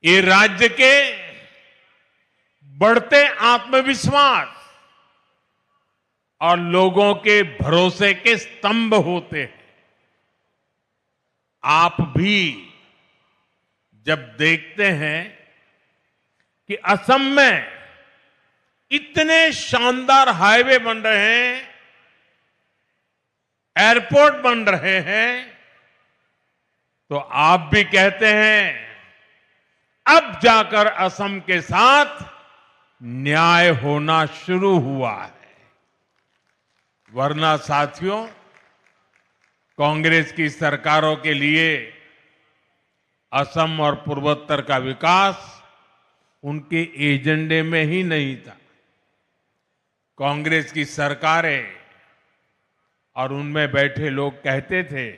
ये राज्य के बढ़ते आत्मविश्वास और लोगों के भरोसे के स्तंभ होते हैं। आप भी जब देखते हैं कि असम में इतने शानदार हाईवे बन रहे हैं, एयरपोर्ट बन रहे हैं, तो आप भी कहते हैं अब जाकर असम के साथ न्याय होना शुरू हुआ है। वरना साथियों, कांग्रेस की सरकारों के लिए असम और पूर्वोत्तर का विकास उनके एजेंडे में ही नहीं था। कांग्रेस की सरकारें और उनमें बैठे लोग कहते थे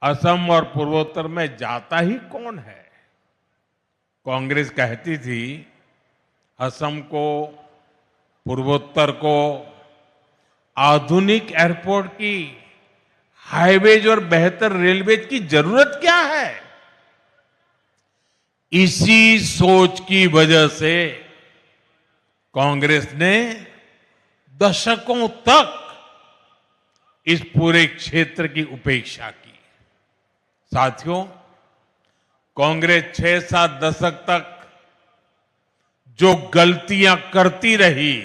असम और पूर्वोत्तर में जाता ही कौन है। कांग्रेस कहती थी असम को, पूर्वोत्तर को आधुनिक एयरपोर्ट की, हाईवेज और बेहतर रेलवेज की जरूरत क्या है। इसी सोच की वजह से कांग्रेस ने दशकों तक इस पूरे क्षेत्र की उपेक्षा की। साथियों, कांग्रेस 6-7 दशक तक जो गलतियां करती रही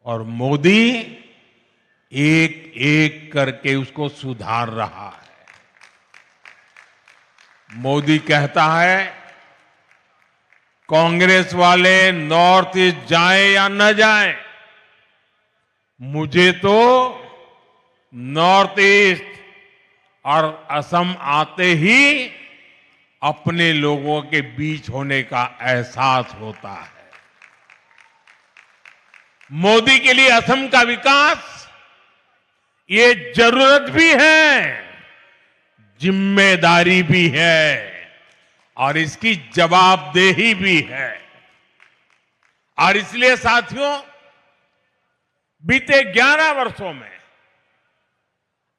और मोदी एक एक करके उसको सुधार रहा है। मोदी कहता है कांग्रेस वाले नॉर्थ ईस्ट जाए या न जाए, मुझे तो नॉर्थ ईस्ट और असम आते ही अपने लोगों के बीच होने का एहसास होता है। मोदी के लिए असम का विकास ये जरूरत भी है, जिम्मेदारी भी है और इसकी जवाबदेही भी है। और इसलिए साथियों, बीते 11 वर्षों में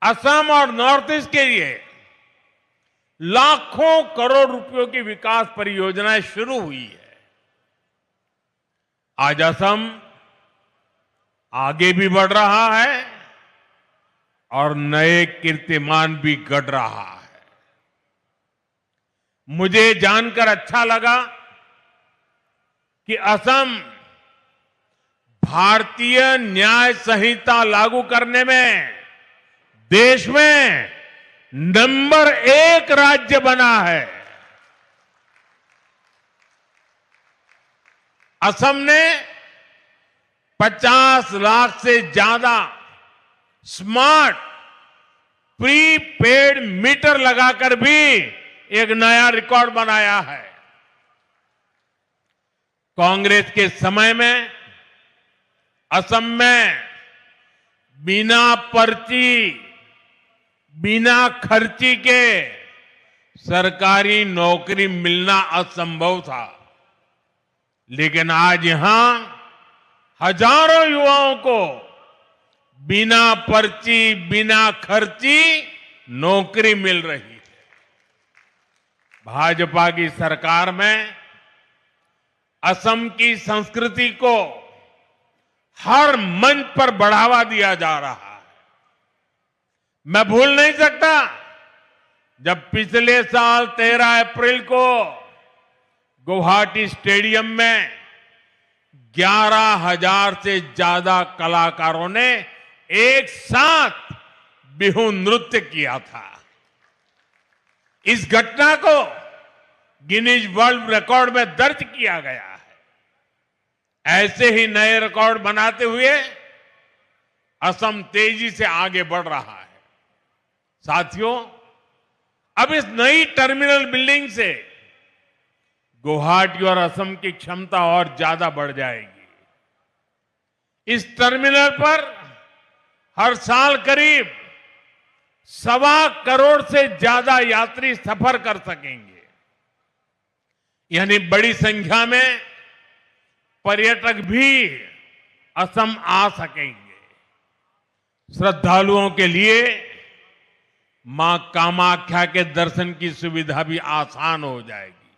असम और नॉर्थ ईस्ट के लिए लाखों करोड़ रुपयों की विकास परियोजनाएं शुरू हुई है। आज असम आगे भी बढ़ रहा है और नए कीर्तिमान भी गढ़ रहा है। मुझे जानकर अच्छा लगा कि असम भारतीय न्याय संहिता लागू करने में देश में नंबर 1 राज्य बना है। असम ने 50 लाख से ज्यादा स्मार्ट प्रीपेड मीटर लगाकर भी एक नया रिकॉर्ड बनाया है। कांग्रेस के समय में असम में बिना पर्ची, बिना खर्ची के सरकारी नौकरी मिलना असंभव था। लेकिन आज यहां हजारों युवाओं को बिना पर्ची, बिना खर्ची नौकरी मिल रही है। भाजपा की सरकार में असम की संस्कृति को हर मंच पर बढ़ावा दिया जा रहा है। मैं भूल नहीं सकता जब पिछले साल 13 अप्रैल को गुवाहाटी स्टेडियम में 11,000 से ज्यादा कलाकारों ने एक साथ बिहू नृत्य किया था। इस घटना को गिनीज वर्ल्ड रिकॉर्ड में दर्ज किया गया है। ऐसे ही नए रिकॉर्ड बनाते हुए असम तेजी से आगे बढ़ रहा है। साथियों, अब इस नई टर्मिनल बिल्डिंग से गुवाहाटी और असम की क्षमता और ज्यादा बढ़ जाएगी। इस टर्मिनल पर हर साल करीब 1.25 करोड़ से ज्यादा यात्री सफर कर सकेंगे। यानी बड़ी संख्या में पर्यटक भी असम आ सकेंगे। श्रद्धालुओं के लिए मां कामाख्या के दर्शन की सुविधा भी आसान हो जाएगी।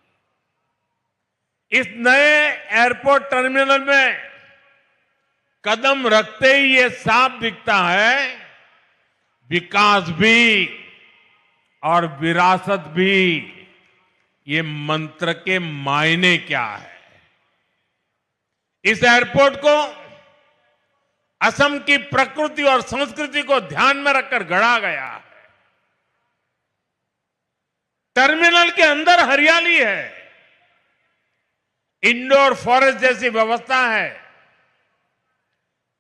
इस नए एयरपोर्ट टर्मिनल में कदम रखते ही ये साफ दिखता है, विकास भी और विरासत भी, ये मंत्र के मायने क्या है। इस एयरपोर्ट को असम की प्रकृति और संस्कृति को ध्यान में रखकर गढ़ा गया है। टर्मिनल के अंदर हरियाली है, इंडोर फॉरेस्ट जैसी व्यवस्था है,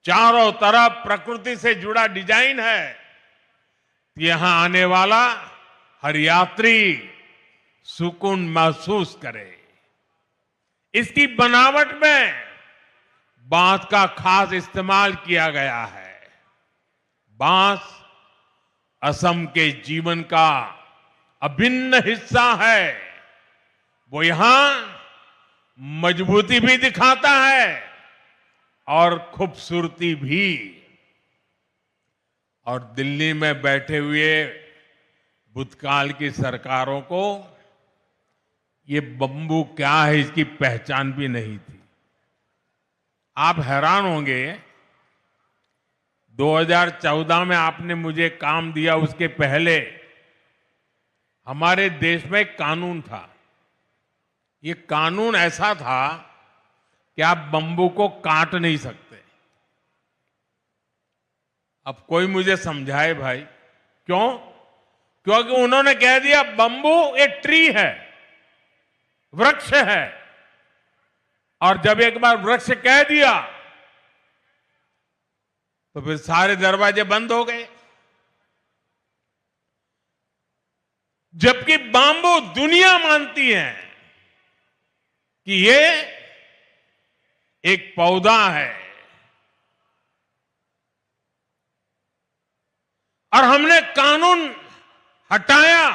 चारों तरफ प्रकृति से जुड़ा डिजाइन है। यहां आने वाला हर यात्री सुकून महसूस करे। इसकी बनावट में बांस का खास इस्तेमाल किया गया है। बांस असम के जीवन का अभिन्न हिस्सा है। वो यहां मजबूती भी दिखाता है और खूबसूरती भी। और दिल्ली में बैठे हुए भूतकाल की सरकारों को ये बंबू क्या है इसकी पहचान भी नहीं थी। आप हैरान होंगे, 2014 में आपने मुझे काम दिया, उसके पहले हमारे देश में एक कानून था। ये कानून ऐसा था कि आप बंबू को काट नहीं सकते। अब कोई मुझे समझाए भाई, क्यों? क्योंकि उन्होंने कह दिया बंबू एक ट्री है, वृक्ष है, और जब एक बार वृक्ष कह दिया तो फिर सारे दरवाजे बंद हो गए। जबकि बांबू दुनिया मानती है कि ये एक पौधा है, और हमने कानून हटाया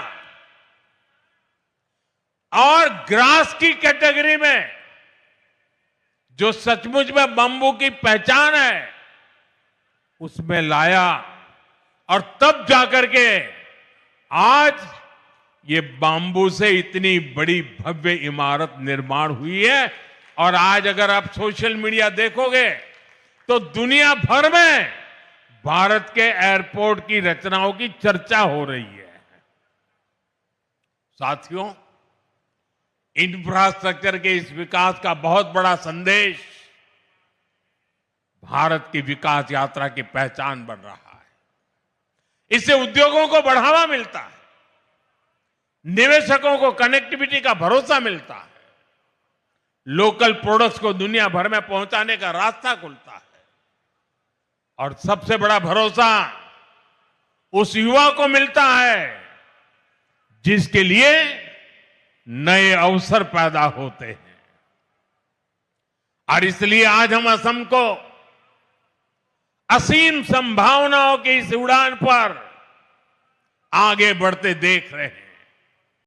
और ग्रास की कैटेगरी में, जो सचमुच में बंबू की पहचान है, उसमें लाया। और तब जाकर के आज ये बांबू से इतनी बड़ी भव्य इमारत निर्माण हुई है। और आज अगर आप सोशल मीडिया देखोगे तो दुनिया भर में भारत के एयरपोर्ट की रचनाओं की चर्चा हो रही है। साथियों, इंफ्रास्ट्रक्चर के इस विकास का बहुत बड़ा संदेश भारत की विकास यात्रा की पहचान बन रहा है। इससे उद्योगों को बढ़ावा मिलता है, निवेशकों को कनेक्टिविटी का भरोसा मिलता है, लोकल प्रोडक्ट्स को दुनिया भर में पहुंचाने का रास्ता खुलता है, और सबसे बड़ा भरोसा उस युवा को मिलता है जिसके लिए नए अवसर पैदा होते हैं। और इसलिए आज हम असम को असीम संभावनाओं की इस उड़ान पर आगे बढ़ते देख रहे हैं।